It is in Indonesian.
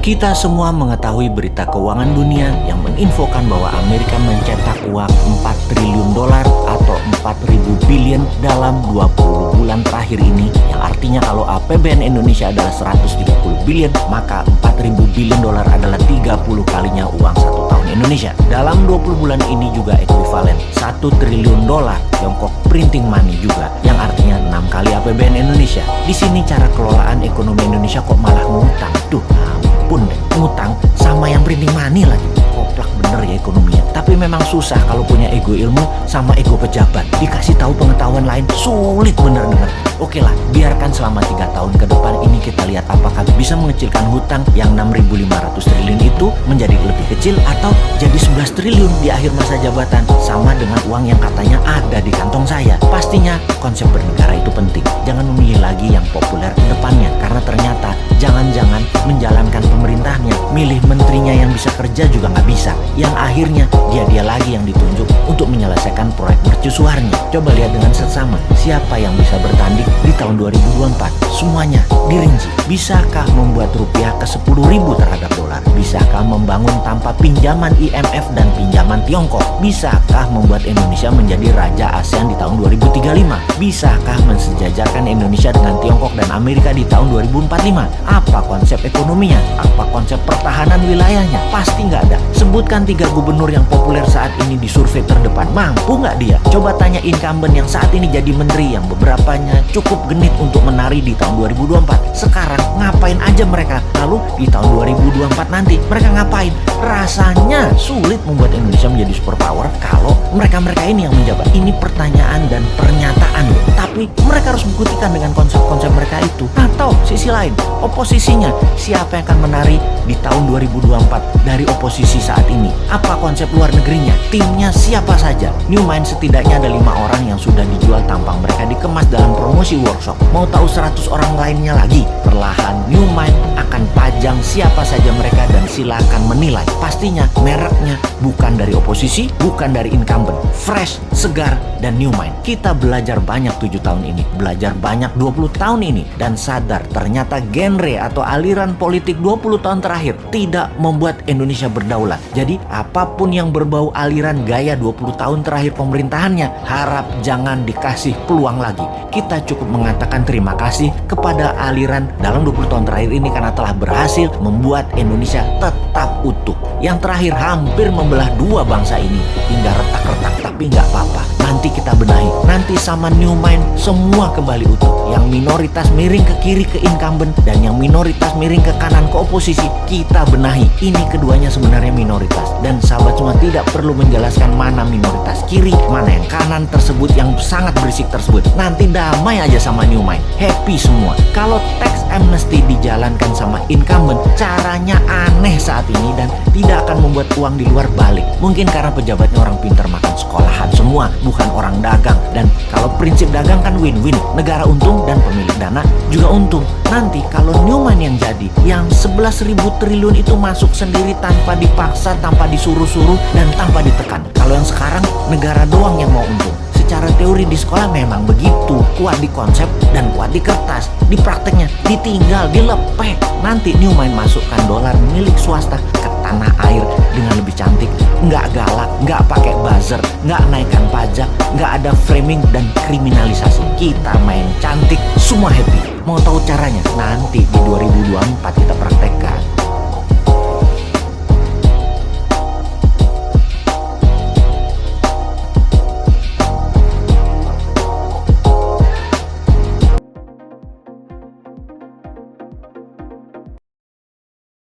Kita semua mengetahui berita keuangan dunia yang menginfokan bahwa Amerika mencetak uang 4 triliun dolar atau 4.000 billion dalam 20 bulan terakhir ini, yang artinya kalau APBN Indonesia adalah 130 billion, maka 4.000 billion dolar adalah 30 kalinya uang 1 tahun Indonesia. Dalam 20 bulan ini juga ekuivalen 1 triliun dolar Tiongkok printing money juga, yang artinya 6 kali APBN Indonesia. Di sini cara kelolaan ekonomi Indonesia kok malah ngutang. Duh, ampun deh, ngutang sama yang printing money lagi. Koplak bener ya ekonominya. Tapi memang susah kalau punya ego ilmu sama ego pejabat. Dikasih tahu pengetahuan lain sulit bener-bener. Oke lah, biarkan selama 3 tahun ke depan ini kita lihat apakah bisa mengecilkan hutang yang 6.500 triliun itu menjadi lebih kecil atau jadi 11 triliun di akhir masa jabatan, sama dengan uang yang katanya ada di kantong saya. Pastinya konsep bernegara itu penting. Jangan memilih lagi yang populer ke depannya, karena ternyata jangan-jangan menjalankan pemerintahnya, milih menterinya yang bisa kerja juga nggak bisa, yang akhirnya dia lagi yang ditunjuk untuk menyelesaikan proyek mercusuarnya. Coba lihat dengan seksama siapa yang bisa bertanding di tahun 2024. Semuanya dirinci. Bisakah membuat rupiah ke 10.000 terhadap dolar? Bisakah membangun tanpa pinjaman IMF dan pinjaman Tiongkok? Bisakah membuat Indonesia menjadi raja ASEAN di tahun 2035? Bisakah mensejajarkan Indonesia dengan Tiongkok dan Amerika di tahun 2045? Apa konsep ekonominya? Apa konsep pertahanan wilayahnya? Pasti nggak ada. Sebutkan 3 gubernur yang populer saat ini di survei terdepan. Mampu nggak dia? Coba tanya incumbent yang saat ini jadi menteri, yang beberapanya cukup genit untuk menari di tahun 2024. Sekarang ngapain aja mereka? Lalu di tahun 2024 nanti mereka ngapain? Rasanya sulit membuat Indonesia menjadi superpower kalau mereka-mereka ini yang menjabat. Ini pertanyaan dan pernyataan, tapi mereka harus membuktikan dengan konsep-konsep mereka itu. Atau sisi lain, oposisinya, siapa yang akan menari di tahun 2024 dari oposisi saat ini? Apa konsep luar negerinya? Timnya siapa saja? New Mind setidaknya ada 5 orang yang sudah dijual tampang mereka dikemas dalam promosi workshop. Mau tahu 100 orang lainnya lagi? Perlahan New Mind akan pajang siapa saja mereka dan silakan menilai. Pastinya mereknya bukan dari oposisi, bukan dari incumbent. Fresh, segar, dan New Mind. Kita belajar banyak 7 tahun ini, belajar banyak 20 tahun ini, dan sadar ternyata genre atau aliran politik 20 tahun terakhir tidak membuat Indonesia berdaulat. Jadi apapun yang berbau aliran gaya 20 tahun terakhir pemerintahannya, harap jangan dikasih peluang lagi. Kita cukup mengatakan terima kasih kepada aliran dalam 20 tahun terakhir ini karena telah berhasil membuat Indonesia tetap utuh. Yang terakhir hampir membelah 2 bangsa ini hingga retak-retak, tapi nggak apa-apa. Nanti kita benahi. Nanti sama New Mind semua kembali utuh. Yang minoritas miring ke kiri ke incumbent dan yang minoritas miring ke kanan ke oposisi, kita benahi. Ini keduanya sebenarnya minoritas. Dan sahabat semua tidak perlu menjelaskan mana minoritas kiri, mana yang kanan tersebut yang sangat berisik tersebut. Nanti damai aja sama New Mind. Happy semua. Kalau tax amnesty dijalankan sama incumbent, caranya aneh saat ini dan tidak akan membuat uang di luar balik. Mungkin karena pejabatnya orang pintar makan sekolahan semua, bukan orang dagang. Dan kalau prinsip dagang kan win-win, negara untung dan pemilik dana juga untung. Nanti kalau New Mind yang jadi, yang 11.000 triliun itu masuk sendiri tanpa dipaksa, tanpa disuruh-suruh, dan tanpa ditekan. Kalau yang sekarang negara doang yang mau untung. Secara teori di sekolah memang begitu, kuat di konsep dan kuat di kertas. Di prakteknya ditinggal, dilepek. Nanti New Mind masukkan dolar milik swasta ke tanah air dengan lebih cantik, nggak galak, nggak pakai buzzer, nggak naikkan pajak, nggak ada framing dan kriminalisasi. Kita main cantik, semua happy. Mau tahu caranya? Nanti di 2024 kita praktek